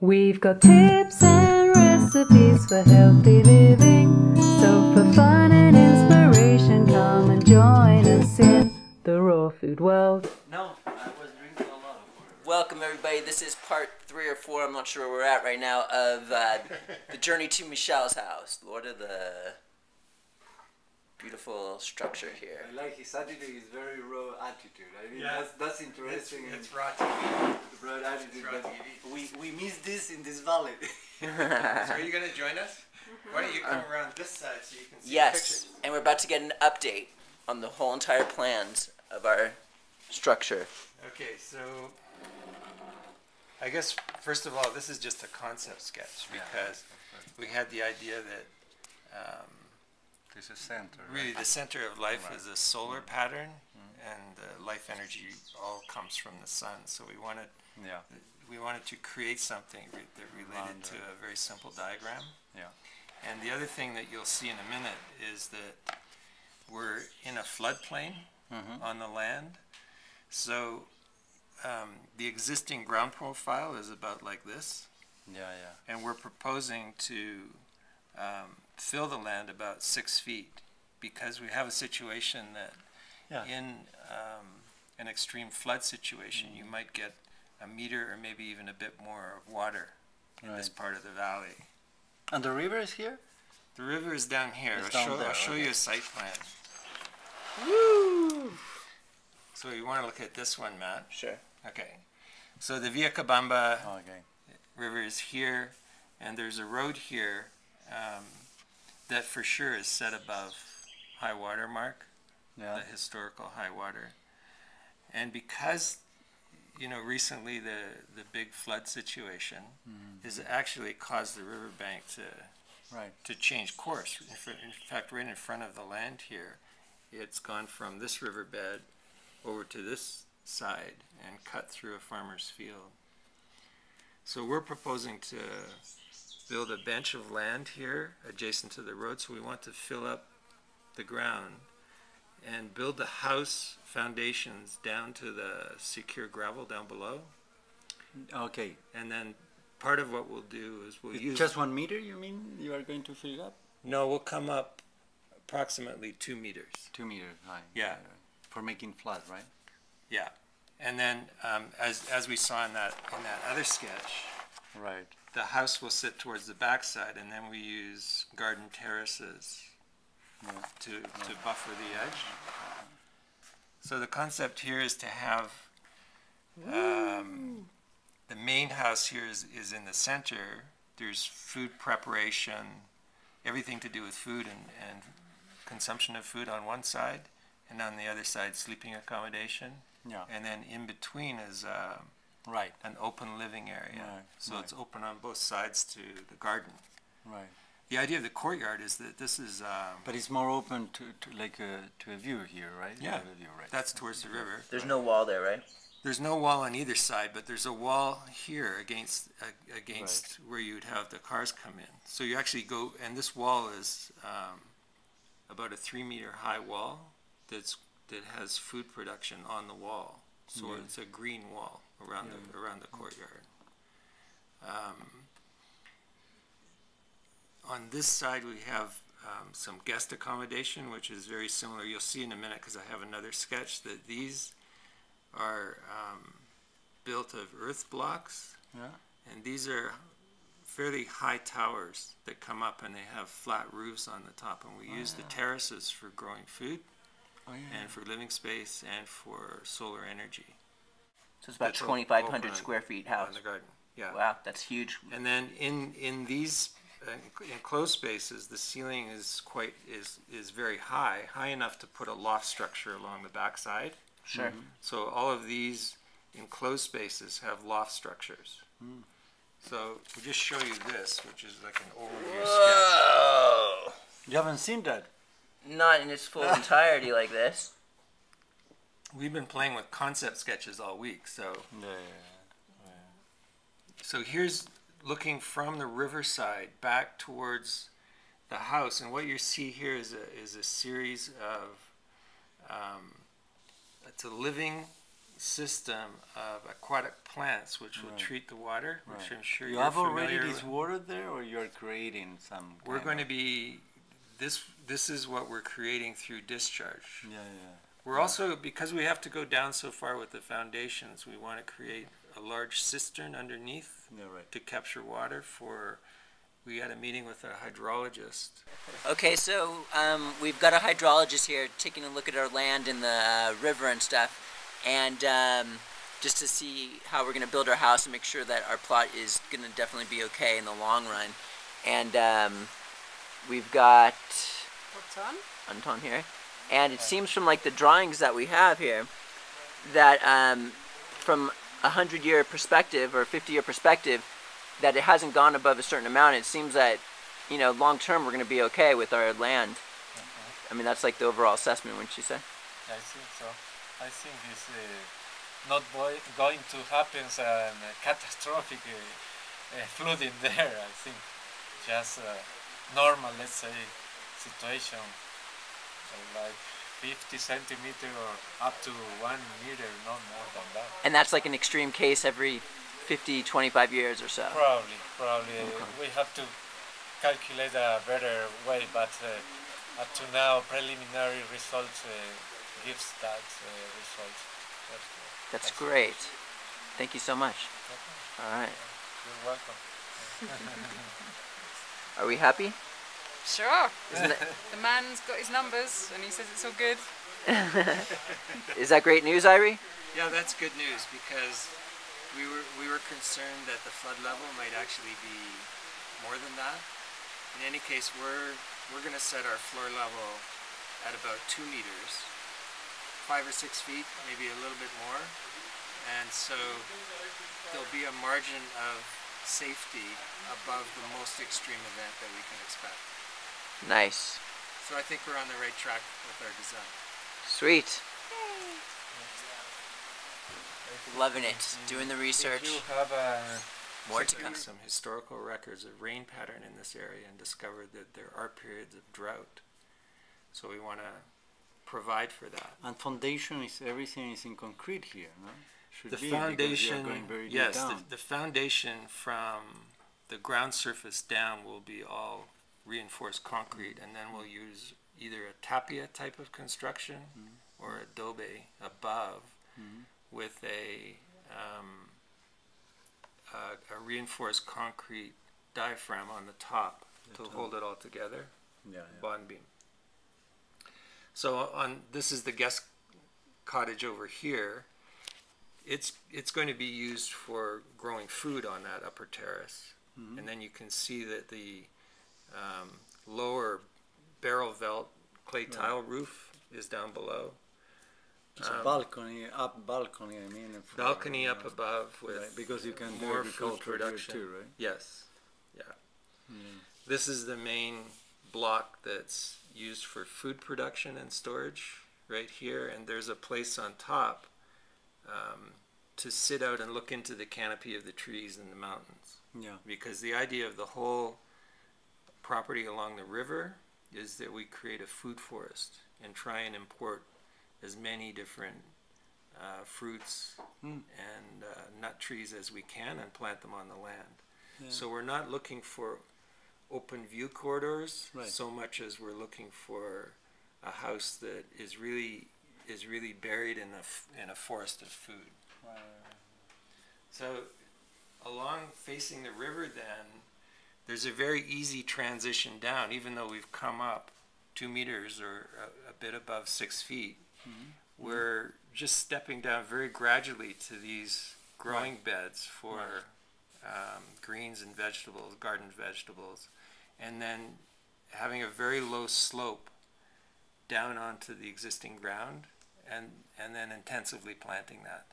We've got tips and recipes for healthy living. So for fun and inspiration, come and join us in the raw food world. No, I was drinking a lot of water. Welcome everybody, this is part 3 or 4, I'm not sure where we're at right now, of the journey to Michelle's house. Lord of the beautiful structure here. I like his attitude, his very raw attitude. I mean, Yeah. that's interesting. It's raw TV. Raw attitude. Raw But TV. we miss this in this valley. So are you going to join us? Why don't you come around this side so you can see the Yes, pictures? and we're about to get an update on the whole entire plans of our structure. Okay, so I guess first of all, this is just a concept sketch because we had the idea that There's a center. really the center of life is a solar pattern, and life energy all comes from the sun. So we wanted to create something that related to a very simple diagram. Yeah. And the other thing that you'll see in a minute is that we're in a floodplain on the land. So the existing ground profile is about like this. Yeah. And we're proposing to fill the land about 6 feet because we have a situation that in an extreme flood situation you might get a meter or maybe even a bit more of water in this part of the valley. And the river is here? The river is down here. It's I'll down there, show okay. you a site plan. Woo! So you want to look at this one, Matt? Sure. Okay. So the Vilcabamba Okay. River is here, and there's a road here that for sure is set above high water mark, Yeah. the historical high water. And because, you know, recently the big flood situation has actually caused the riverbank to change course. In fact, right in front of the land here, it's gone from this riverbed over to this side and cut through a farmer's field. So we're proposing to build a bench of land here adjacent to the road, so we want to fill up the ground and build the house foundations down to the secure gravel down below. Okay. And then part of what we'll do is we'll use... Just 1 meter, you mean? You are going to fill it up? No, we'll come up approximately 2 meters. 2 meters high. Yeah. For making flat, right? Yeah. And then as we saw in that other sketch, Right. the house will sit towards the backside, and then we use garden terraces to buffer the edge. So the concept here is to have the main house here is in the center. There's food preparation, everything to do with food and consumption of food on one side, and on the other side sleeping accommodation. Yeah. And then in between is Right. an open living area. Right, So right. it's open on both sides to the garden. Right. The idea of the courtyard is that this is But it's more open to a view here, right? Yeah. To a view, right. that's towards the river. There's no wall there, right? There's no wall on either side, but there's a wall here against where you would have the cars come in. So you actually go, and this wall is about a 3-meter high wall that has food production on the wall. So it's a green wall around the courtyard. On this side we have some guest accommodation, which is very similar. You'll see in a minute because I have another sketch that these are built of earth blocks, and these are fairly high towers that come up and they have flat roofs on the top, and we use the terraces for growing food and for living space and for solar energy. So it's about That's 2,500 open square feet on house. the garden. Yeah. Wow, that's huge. And then in these enclosed spaces, the ceiling is very high enough to put a loft structure along the backside. Sure. So all of these enclosed spaces have loft structures. So we'll just show you this, which is like an overview sketch. Whoa! You haven't seen that? Not in its full entirety like this. We've been playing with concept sketches all week, so Yeah. so here's looking from the riverside back towards the house, and what you see here is a series of it's a living system of aquatic plants which will treat the water, which I'm sure you you're have familiar already with. this water there, or you're creating some? We're going to be, this is what we're creating through discharge. Yeah, yeah. We're also, because we have to go down so far with the foundations, we want to create a large cistern underneath to capture water for, we had a meeting with a hydrologist. Okay, so we've got a hydrologist here taking a look at our land in the river and stuff, and just to see how we're going to build our house and make sure that our plot is going to definitely be okay in the long run. And we've got Anton here, and it seems from like the drawings that we have here that from a 100-year perspective or 50-year perspective, that it hasn't gone above a certain amount. It seems that, you know, long term we're going to be okay with our land. I mean, that's like the overall assessment, wouldn't you say? I think so. I think it's not going to happen a catastrophic flooding there. I think just normal, let's say, situation, like 50 centimeter or up to 1 meter, not more than that. And that's like an extreme case every 50, 25 years or so. Probably. We have to calculate a better way, but up to now, preliminary results gives that result. That's great. Thank you so much. All right. You're welcome. Are we happy? Sure. The man's got his numbers and he says it's all good. Is that great news, Irie? Yeah, that's good news, because we were concerned that the flood level might actually be more than that. In any case, we're going to set our floor level at about 2 meters, 5 or 6 feet, maybe a little bit more, and so there'll be a margin of safety above the most extreme event that we can expect. Nice. So I think we're on the right track with our design. Sweet. Loving it. Doing the research. If you have More to come. Some historical records of rain pattern in this area and discovered that there are periods of drought. So we want to provide for that. And foundation is, everything is in concrete here, no? Should The be, foundation, going very deep yes, down. the foundation from the ground surface down will be all reinforced concrete, and then we'll use either a tapia type of construction or adobe above with a reinforced concrete diaphragm on the top to hold it all together, bond beam. So this is the guest cottage over here. It's going to be used for growing food on that upper terrace, and then you can see that the lower barrel vault clay tile roof is down below. It's a balcony, I mean. Balcony up above with because you can do more food agriculture production. too, right? Yes, yeah. This is the main block that's used for food production and storage right here, and there's a place on top to sit out and look into the canopy of the trees in the mountains. Yeah. Because the idea of the whole property along the river is that we create a food forest and try and import as many different fruits and nut trees as we can and plant them on the land. Yeah. So we're not looking for open view corridors so much as we're looking for a house that is really buried in a forest of food. So along facing the river then, there's a very easy transition down, even though we've come up 2 meters or a bit above 6 feet. We're just stepping down very gradually to these growing beds for greens and vegetables, garden vegetables, and then having a very low slope down onto the existing ground, and then intensively planting that.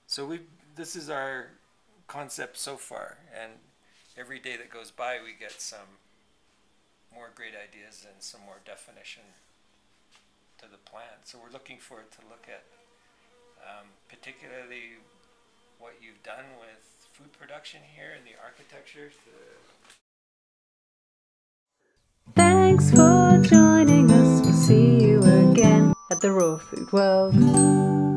So this is our concept so far, and every day that goes by we get some more great ideas and some more definition to the plan. So we're looking forward to look at particularly what you've done with food production here and the architecture. Thanks for joining us. We'll see you again at the raw food world.